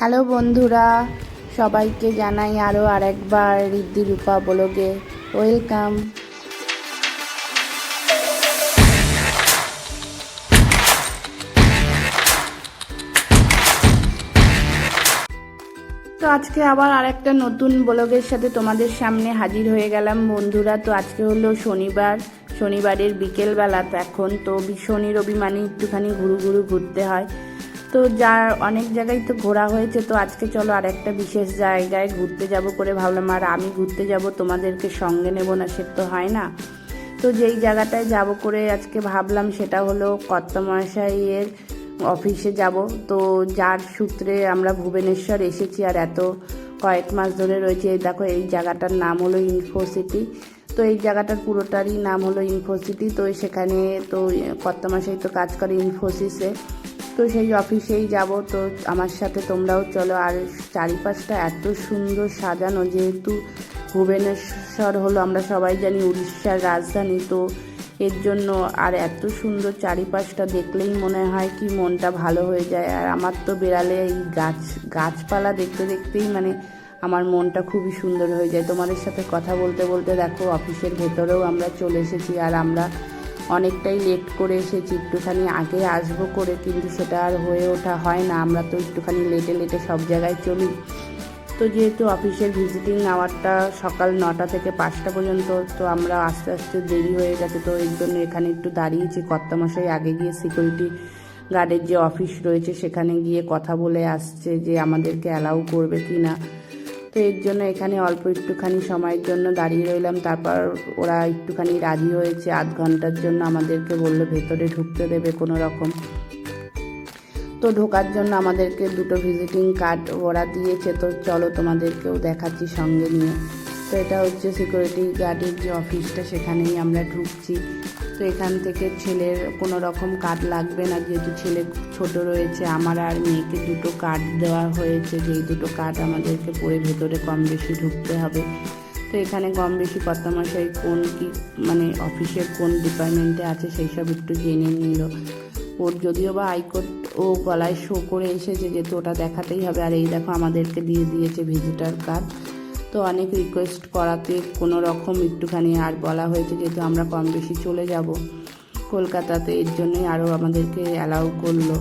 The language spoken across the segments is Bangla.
হ্যালো বন্ধুরা, সবাইকে জানাই আরও আরেকবার ঋদ্ধি রূপা ব্লগে ওয়েলকাম। তো আজকে আবার আরেকটা নতুন ব্লগের সাথে তোমাদের সামনে হাজির হয়ে গেলাম বন্ধুরা। তো আজকে হলো শনিবারের বিকেলবেলা। তো এখন তো শনি রবি মানে একটুখানি ঘুরতে হয়। তো অনেক জায়গায় তো ঘোরা হয়েছে, তো আজকে চলো আর একটা বিশেষ জায়গায় ঘুরতে যাব করে ভাবলাম। আর আমি ঘুরতে যাব, তোমাদেরকে সঙ্গে নেব না, সে তো হয় না। তো যেই জায়গাটায় যাব করে আজকে ভাবলাম সেটা হলো কর্তামশাইয়ের অফিসে যাব। তো যার সূত্রে আমরা ভুবনেশ্বর এসেছি আর এত কয়েক মাস ধরে রয়েছে। এই দেখো, এই জায়গাটার নাম হলো ইনফোসিটি। তো এই জায়গাটার পুরোটারই নাম হলো ইনফোসিটি। তো সেখানে তো কর্তামশাই তো কাজ করে ইনফোসিসে, তো সেই অফিসেই যাব। তো আমার সাথে তোমরাও চলো। আর চারিপাশটা এত সুন্দর সাজানো, যেহেতু ভুবনেশ্বর হলো আমরা সবাই জানি উড়িষ্যার রাজধানী, তো এর জন্য আর এত সুন্দর চারিপাশটা দেখলেই মনে হয় কি মনটা ভালো হয়ে যায়। আর আমার তো বেড়ালে এই গাছপালা দেখতে দেখতেই মানে আমার মনটা খুবই সুন্দর হয়ে যায়। তোমাদের সাথে কথা বলতে বলতে দেখো অফিসের ভেতরেও আমরা চলে এসেছি। আর আমরা অনেকটাই লেট করে এসেছি, একটুখানি আগে আসবো করে, কিন্তু সেটা আর হয়ে ওঠা হয় না। আমরা তো একটুখানি লেটে সব জায়গায় চলি। তো যেহেতু অফিসের ভিজিটিং আওয়ারটা সকাল 9টা থেকে 5টা পর্যন্ত, তো আমরা আস্তে আস্তে দেরি হয়ে গেছে। তো এর জন্য এখানে একটু দাঁড়িয়েছি। কর্তামশাই আগে গিয়ে সিকিউরিটি গার্ডের যে অফিস রয়েছে সেখানে গিয়ে কথা বলে আসছে যে আমাদেরকে অ্যালাউ করবে কি না। তো এর জন্য এখানে অল্প একটুখানি সময়ের জন্য দাঁড়িয়ে রইলাম। তারপর ওরা একটুখানি রাজি হয়েছে, আধ ঘন্টার জন্য আমাদেরকে বললো ভেতরে ঢুকতে দেবে কোনো রকম। তো ঢোকার জন্য আমাদেরকে 2টো ভিজিটিং কার্ড ওরা দিয়েছে। তো চলো তোমাদেরকেও দেখাচ্ছি সঙ্গে নিয়ে। তো এটা হচ্ছে সিকিউরিটি গার্ডের যে অফিসটা, সেখানেই আমরা ঢুকছি। তো এখান থেকে ছেলের কোনো রকম কার্ড লাগবে না, যেহেতু ছেলে ছোট রয়েছে। আমার আর মেয়েকে 2টো কার্ড দেওয়া হয়েছে, যেই 2টো কার্ড আমাদেরকে পরে ভেতরে কম বেশি ঢুকতে হবে। তো এখানে কম বেশি কর্তামশাই কোন কি মানে অফিসের কোন ডিপার্টমেন্টে আছে সেই সব একটু জেনে নিল। ওর যদিও বা আইকোড ও গলায় শো করে এসেছে, যেহেতু ওটা দেখাতেই হবে। আর এই দেখো আমাদেরকে দিয়ে দিয়েছে ভিজিটার কার্ড। তো অনেক রিকোয়েস্ট করাতে কোনো রকম একটুখানি আর বলা হয়েছে, যেহেতু আমরা কম বেশি চলে যাব কলকাতাতে, এর জন্যই আরও আমাদেরকে অ্যালাউ করলো।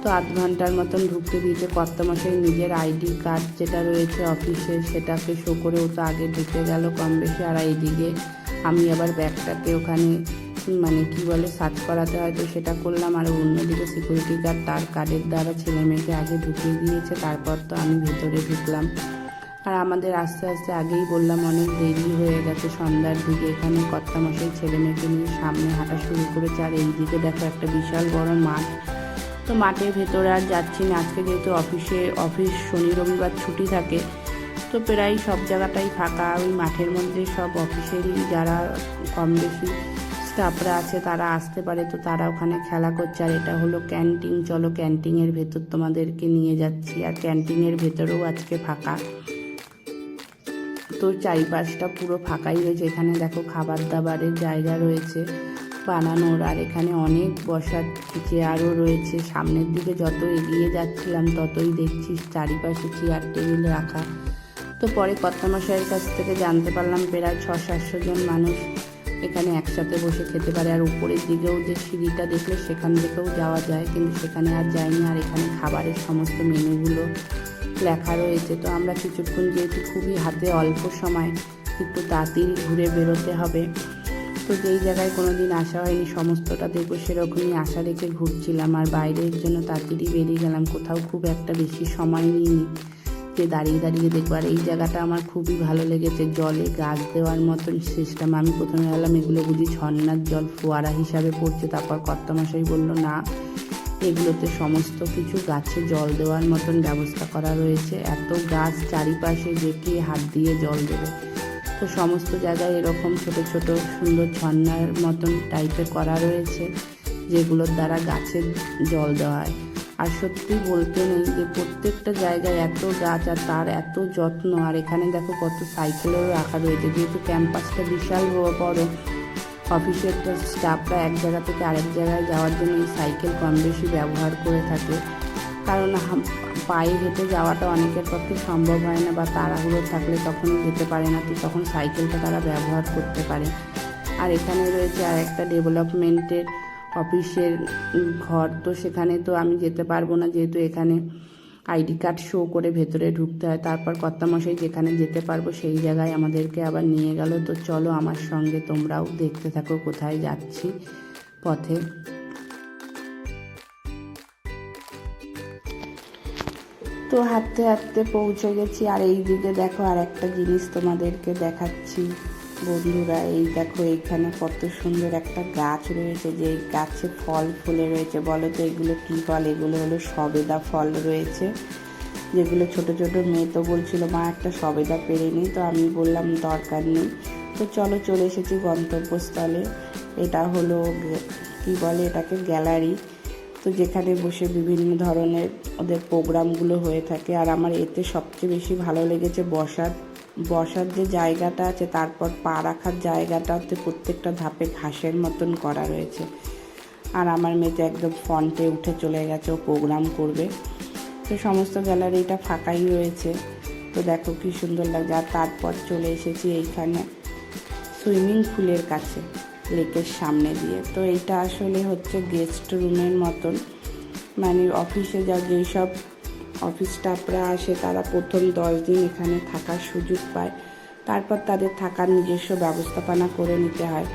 তো আধ ঘন্টার মতন ঢুকতে দিয়েছে। কর্তামশাই নিজের আইডি কার্ড যেটা রয়েছে অফিসে সেটাকে শো করে ও তো আগে ঢুকে গেল কম বেশি। আর এইদিকে আমি আবার ব্যাগটাকে ওখানে মানে কি বলে সার্চ করাতে হয়, তো সেটা করলাম। আর অন্যদিকে সিকিউরিটি গার্ড তার কার্ডের দ্বারা ছেলে মেয়েকে আগে ঢুকিয়ে দিয়েছে, তারপর তো আমি ভেতরে ঢুকলাম। আর আমাদের আস্তে আস্তে আগেই বললাম অনেক দেরি হয়ে গেছে, সন্ধ্যার দিকে। এখানে কর্তামশাই ছেলে মেয়েকে নিয়ে সামনে হাঁটা শুরু করেছে। আর এইদিকে দেখো একটা বিশাল বড় মাঠ। তো মাঠের ভেতরে আর যাচ্ছি না, আজকে যেহেতু অফিস শনি রবিবার ছুটি থাকে, তো প্রায় সব জায়গাটাই ফাঁকা। ওই মাঠের মধ্যে সব অফিসেরই যারা কম বেশি স্টাফরা আছে তারা আসতে পারে, তো তারা ওখানে খেলা করছে। আর এটা হলো ক্যান্টিন। চলো ক্যান্টিনের ভেতর তোমাদেরকে নিয়ে যাচ্ছি। আর ক্যান্টিনের ভেতরেও আজকে ফাঁকা, তো চারিপাশটা পুরো ফাঁকাই রয়েছে। এখানে দেখো খাবার দাবারের জায়গা রয়েছে বানানোর, আর এখানে অনেক বসার চেয়ারও রয়েছে। সামনের দিকে যত এগিয়ে যাচ্ছিলাম ততই দেখছি চারিপাশে চেয়ার টেবিল রাখা। তো পরে কর্তামশাইয়ের কাছ থেকে জানতে পারলাম প্রায় 600-700 জন মানুষ এখানে একসাথে বসে খেতে পারে। আর উপরের দিকেও যে সিঁড়িটা দেখলে সেখান থেকেও যাওয়া যায়, কিন্তু সেখানে আর যাইনি। আর এখানে খাবারের সমস্ত মেনুগুলো লেখা রয়েছে। তো আমরা কিছুক্ষণ, যেহেতু খুবই হাতে অল্প সময়, একটু তাড়াতাড়ি ঘুরে বেরোতে হবে। তো যেই জায়গায় কোনো দিন আসা হয়নি সমস্তটা দেখবো সেরকমই আশা রেখে ঘুরছিলাম। আর বাইরের জন্য তাড়াতাড়ি বেরিয়ে গেলাম, কোথাও খুব একটা বেশি সময় নিইনি যে দাঁড়িয়ে দেখবো। আর এই জায়গাটা আমার খুবই ভালো লেগেছে, জলে গাছ দেওয়ার মতন সিস্টেম। আমি প্রথমে ভাবলাম এগুলো বুঝি ঝর্ণার জল ফোয়ারা হিসাবে পড়ছে, তারপর কর্তামশাই বললো না, এগুলোতে সমস্ত কিছু গাছে জল দেওয়ার মতন ব্যবস্থা করা রয়েছে। এত গাছ চারিপাশে, যে কি হাত দিয়ে জল দেবে। তো সমস্ত জায়গায় এরকম ছোট ছোট সুন্দর ঝর্ণার মতন টাইপের করা রয়েছে, যেগুলোর দ্বারা গাছের জল দেওয়া হয়। আর সত্যি বলতে নেই যে প্রত্যেকটা জায়গায় এত গাছ আর তার এত যত্ন। আর এখানে দেখো কত সাইকেলেরও রাখা রয়েছে, যেহেতু ক্যাম্পাসটা বিশাল বড়। অফিসের স্টাফরা এক জায়গা থেকে আরেক জায়গায় যাওয়ার জন্য এই সাইকেল কম বেশি ব্যবহার করে থাকে। কারণ পায়ে হেঁটে যাওয়াটা অনেকের পক্ষে সম্ভব হয় না, বা তাড়াহুড়ো থাকলে তখন যেতে পারে না, তো তখন সাইকেলটা তারা ব্যবহার করতে পারে। আর এখানে রয়েছে আর একটা ডেভেলপমেন্টের অফিসের ঘর, তো সেখানে তো আমি যেতে পারবো না, যেহেতু এখানে আইডি কার্ড শো করে ভেতরে ঢুকতে হয়। তারপর কর্তামশাই যেখানে যেতে পারবো সেই জায়গায় আমাদেরকে আবার নিয়ে গেল। তো চলো আমার সঙ্গে তোমরাও দেখতে থাকো কোথায় যাচ্ছি পথে। তো হাঁটতে হাঁটতে পৌঁছে গেছি। আর এই দিকে দেখো আর একটা জিনিস তোমাদেরকে দেখাচ্ছি বন্ধুরা, এই দেখো এইখানে কত সুন্দর একটা গাছ রয়েছে, যে গাছে ফল ফুলে রয়েছে। বলো তো এগুলো কী ফল? এগুলো হলো সবেদা ফল রয়েছে, যেগুলো ছোট ছোট মেয়ে তো বলছিল মা একটা সবেদা পেরে নিই, তো আমি বললাম দরকার নেই। তো চলো চলে এসেছি গন্তব্যস্থলে। এটা হলো কি বলে এটাকে, গ্যালারি। তো যেখানে বসে বিভিন্ন ধরনের ওদের প্রোগ্রামগুলো হয়ে থাকে। আর আমার এতে সবচেয়ে বেশি ভালো লেগেছে বসার যে জায়গাটা আছে, তারপর পা রাখার জায়গাটাতে প্রত্যেকটা ধাপে ঘাসের মতন করা রয়েছে। আর আমার মেয়েতে একদম ফ্রন্টে উঠে চলে গেছে, ও প্রোগ্রাম করবে। তো সমস্ত গ্যালারিটা ফাঁকাই রয়েছে। তো দেখো কি সুন্দর লাগছে। আর তারপর চলে এসেছি এইখানে সুইমিং পুলের কাছে, লেকের সামনে দিয়ে। তো এইটা আসলে হচ্ছে গেস্ট রুমের মতন, মানে অফিসে যেই সব অফিস স্টাফরা আসে তারা প্রথম 10 দিন এখানে থাকার সুযোগ পায়, তারপর তাদের থাকার নিজস্ব ব্যবস্থাপনা করে নিতে হয়।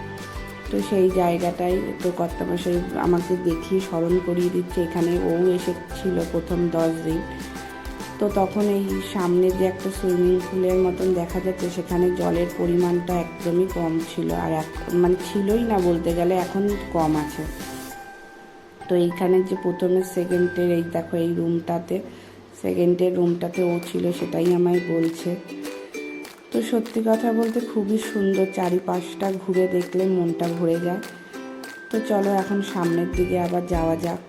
তো সেই জায়গাটাই তো কর্তামশাই আমাকে দেখিয়ে স্মরণ করিয়ে দিচ্ছে, এখানে ও এসেছিল প্রথম 10 দিন। তো তখন এই সামনে যে একটা সুইমিং পুলের মতন দেখা যাচ্ছে, সেখানে জলের পরিমাণটা একদমই কম ছিল, আর মানে ছিলই না বলতে গেলে, এখন কম আছে। তো এইখানে যে প্রথমে সেকেন্ডের এই দেখো এই রুমটাতে, সেকেন্ডের রুমটাতে ও ছিল, সেটাই আমায় বলছে। তো সত্যি কথা বলতে খুবই সুন্দর, চারিপাশটা ঘুরে দেখলে মনটা ভরে যায়। তো চলো এখন সামনের দিকে আবার যাওয়া যাক।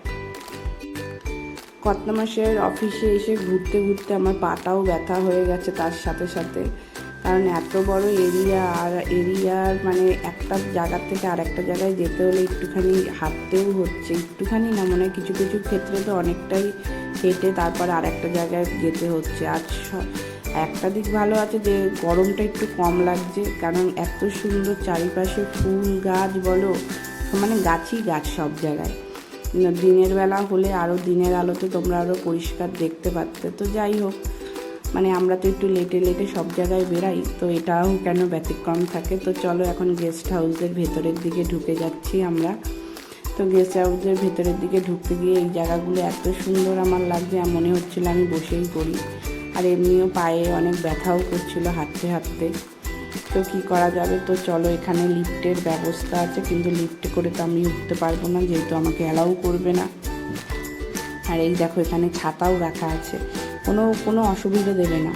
কর্তামশাইয়ের অফিসে এসে ঘুরতে ঘুরতে আমার পাটাও ব্যথা হয়ে গেছে তার সাথে সাথে, কারণ এত বড় এরিয়া, আর এরিয়ার মানে একটা জায়গার থেকে আর একটা জায়গায় যেতে হলে একটুখানি হাঁটতেও হচ্ছে, একটুখানি না মানে কিছু কিছু ক্ষেত্রে তো অনেকটাই হেঁটে তারপর আর একটা জায়গায় যেতে হচ্ছে। আর একটা দিক ভালো আছে যে গরমটা একটু কম লাগছে, কারণ এত সুন্দর চারিপাশে ফুল গাছ বলো, মানে গাছই গাছ সব জায়গায়। দিনের বেলা হলে আরও দিনের আলোতে তোমরা আরও পরিষ্কার দেখতে পারতে। তো যাই হোক, মানে আমরা তো একটু লেটে লেটে সব জায়গায় বেরাই, তো এটাও কেন ব্যতিক্রম থাকে। তো চলো এখন গেস্ট হাউসের ভেতরের দিকে ঢুকে যাচ্ছি আমরা। তো গেস্ট হাউসের ভেতরের দিকে ঢুকতে গিয়ে এই জায়গাগুলো এত সুন্দর আমার লাগছে, মনে হচ্ছিল আমি বসেই পড়ি। আর এমনিও পায়ে অনেক ব্যথাও করছিল হাঁটতে হাঁটতে। তো কী করা যাবে, তো চলো এখানে লিফটের ব্যবস্থা আছে, কিন্তু লিফটে করে তো আমি উঠতে পারবো না, যেহেতু আমাকে অ্যালাউ করবে না। আর এই দেখো এখানে ছাতাও রাখা আছে, কোনো অসুবিধা দেবে না,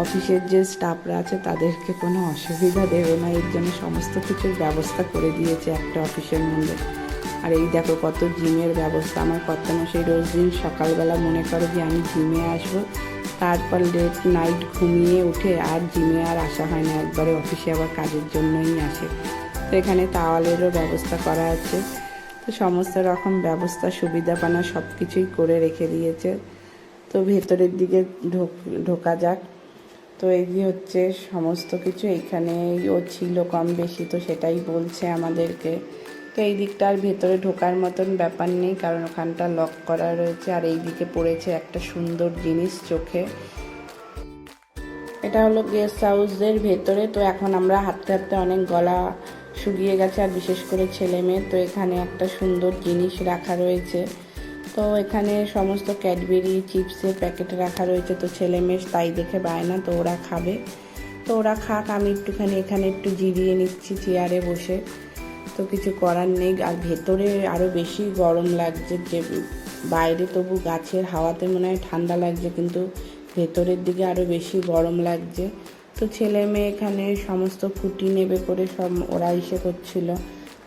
অফিসের যে স্টাফরা আছে তাদেরকে কোনো অসুবিধা দেবে না, এর জন্য সমস্ত কিছুর ব্যবস্থা করে দিয়েছে একটা অফিসের মধ্যে। আর এই দেখো কত জিমের ব্যবস্থা। আমার কর্তামশাই রোজ দিন সকালবেলা মনে করে যে আমি জিমে আসবো, তারপর লেট নাইট ঘুমিয়ে উঠে আর জিমে আর আসা হয় না, একবারে অফিসে আবার কাজের জন্যই আসে। তো এখানে তাওয়ালেরও ব্যবস্থা করা আছে। তো সমস্ত রকম ব্যবস্থা সুবিধাপানা সব কিছুই করে রেখে দিয়েছে। তো ভেতরের দিকে ঢোকা যাক। তো এই যে হচ্ছে সমস্ত কিছু, এইখানেও ছিল কম বেশি, তো সেটাই বলছে আমাদেরকে। তো এই দিকটার ভেতরে ঢোকার মতন ব্যাপার নেই, কারণ ওখানটা লক করা রয়েছে। আর এই দিকে পড়েছে একটা সুন্দর জিনিস চোখে, এটা হলো গেস্ট হাউসের ভেতরে। তো এখন আমরা হাঁটতে হাঁটতে অনেক গলা শুকিয়ে গেছে, আর বিশেষ করে ছেলে মেয়ে। তো এখানে একটা সুন্দর জিনিস রাখা রয়েছে, তো এখানে সমস্ত ক্যাডবেরি চিপসের প্যাকেট রাখা রয়েছে। তো ছেলে মেয়ে তাই দেখে বায়না, তো ওরা খাবে, তো ওরা খাক, আমি একটুখানি এখানে একটু জিরিয়ে নিচ্ছি চেয়ারে বসে। তো কিছু করার নেই। আর ভেতরে আরও বেশি গরম লাগছে, যে বাইরে তবু গাছের হাওয়াতে মনে হয় ঠান্ডা লাগছে, কিন্তু ভেতরের দিকে আরও বেশি গরম লাগছে। তো ছেলে মেয়ে এখানে সমস্ত ফুটি নেবে করে সব ওরা এসে করছিল।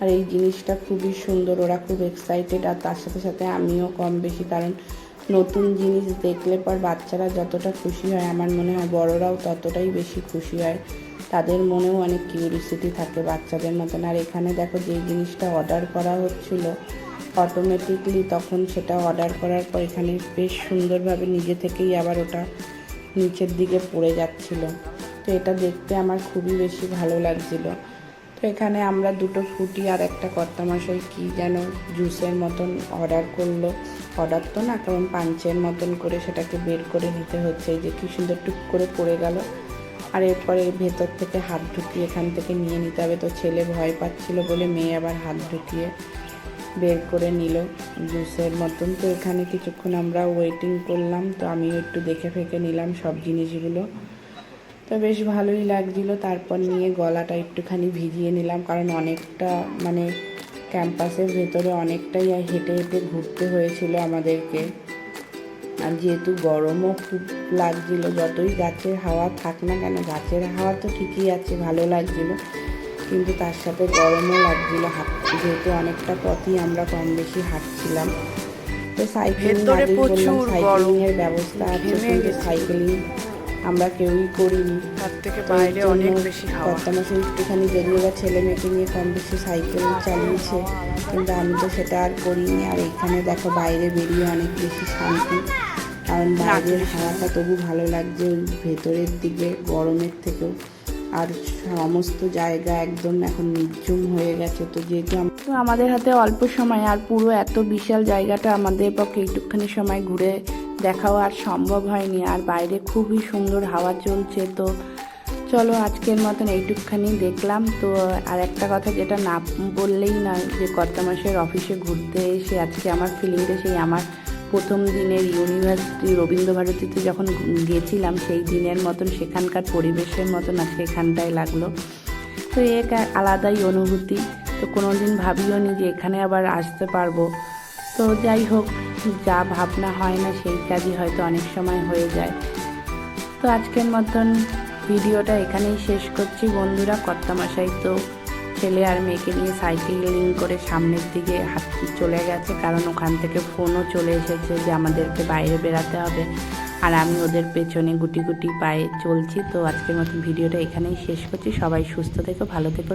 আর এই জিনিসটা খুবই সুন্দর, ওরা খুব এক্সাইটেড। আর তার সাথে সাথে আমিও কম বেশি, কারণ নতুন জিনিস দেখলে পর বাচ্চারা যতটা খুশি হয়, আমার মনে হয় বড়রাও ততটাই বেশি খুশি হয়, তাদের মনেও অনেক কিউরিসিটি থাকে বাচ্চাদের মতন। আর এখানে দেখো যেই জিনিসটা অর্ডার করা হচ্ছিল, অটোমেটিকলি তখন সেটা অর্ডার করার পর এখানে বেশ সুন্দরভাবে নিজে থেকেই আবার ওটা নিচের দিকে পড়ে যাচ্ছিল। তো এটা দেখতে আমার খুবই বেশি ভালো লাগছিল। তো এখানে আমরা দুটো ফ্রুটি আর একটা কর্তামশাই কী যেন জুসের মতন অর্ডার করলো, অর্ডার তো না, কারণ পাঞ্চের মতন করে সেটাকে বের করে নিতে হচ্ছে। এই যে কী সুন্দর টুক করে পড়ে গেল। আর এরপরে ভেতর থেকে হাত ঢুকিয়ে এখান থেকে নিয়ে নিতে হবে। তো ছেলে ভয় পাচ্ছিল বলে মেয়ে আবার হাত ঢুকিয়ে বের করে নিল জুসের মতন। তো এখানে কিছুক্ষণ আমরা ওয়েটিং করলাম। তো আমিও একটু দেখে ফেকে নিলাম সব জিনিসগুলো। তো বেশ ভালোই লাগছিলো। তারপর নিয়ে গলাটা একটুখানি ভিজিয়ে নিলাম, কারণ অনেকটা মানে ক্যাম্পাসের ভেতরে অনেকটাই হেঁটে হেঁটে ঘুরতে হয়েছিল আমাদেরকে। আর যেহেতু গরমও খুব লাগছিলো, যতই গাছের হাওয়া থাক না কেন, গাছের হাওয়া তো ঠিকই আছে, ভালো লাগছিলো, কিন্তু তার সাথে গরমও লাগছিলো। যেহেতু অনেকটা পথই আমরা কম বেশি হাঁটছিলাম। তো সাইকেলিং আগেই বললাম সাইকেলিংয়ের ব্যবস্থা আছে, কিন্তু সাইকেলিং আমরা কেউই করিনি। তার থেকে বাইরে অনেক বেশি কর্তামশাই একটুখানি যদিও বা ছেলে মেয়েকে নিয়ে কম বেশি সাইকেল চালিয়েছে, কিন্তু আমি তো সেটা আর করিনি। আর এখানে দেখো বাইরে বেরিয়ে অনেক বেশি শান্তি, কারণ বাইরের হাওয়াটা তবু ভালো লাগছে ওই ভেতরের দিকে গরমের থেকেও। আর সমস্ত জায়গা একদম এখন নির্জুম হয়ে গেছে। তো যেহেতু আমাদের হাতে অল্প সময়, আর পুরো এত বিশাল জায়গাটা আমাদের পক্ষে একটুখানি সময় ঘুরে দেখাও আর সম্ভব হয়নি। আর বাইরে খুবই সুন্দর হাওয়া চলছে। তো চলো আজকের মতন এইটুকখানি দেখলাম। তো আর একটা কথা যেটা না বললেই নয়, যে কর্তামশাইয়ের অফিসে ঘুরতে এসে আজকে আমার ফিলিংটা সেই আমার প্রথম দিনের ইউনিভার্সিটি রবীন্দ্রভারতীতে যখন গিয়েছিলাম সেই দিনের মতন, সেখানকার পরিবেশের মতন আজকে এখানটায় লাগলো। তো এক আলাদাই অনুভূতি। তো কোনো দিন ভাবিও নি যে এখানে আবার আসতে পারবো। তো যাই হোক, যা ভাবনা হয় না সেই কাজই হয়তো অনেক সময় হয়ে যায়। তো আজকের মতন ভিডিওটা এখানেই শেষ করছি বন্ধুরা। কর্তামশাই তো ছেলে আর মেয়েকে নিয়ে সাইকেলিং করে সামনের দিকে চলে গেছে, কারণ ওখান থেকে ফোনও চলে এসেছে যে আমাদেরকে বাইরে বেরাতে হবে। আর আমি ওদের পেছনে গুটি গুটি পায়ে চলছি। তো আজকের মতন ভিডিওটা এখানেই শেষ করছি। সবাই সুস্থ থেকো, ভালো থেকো।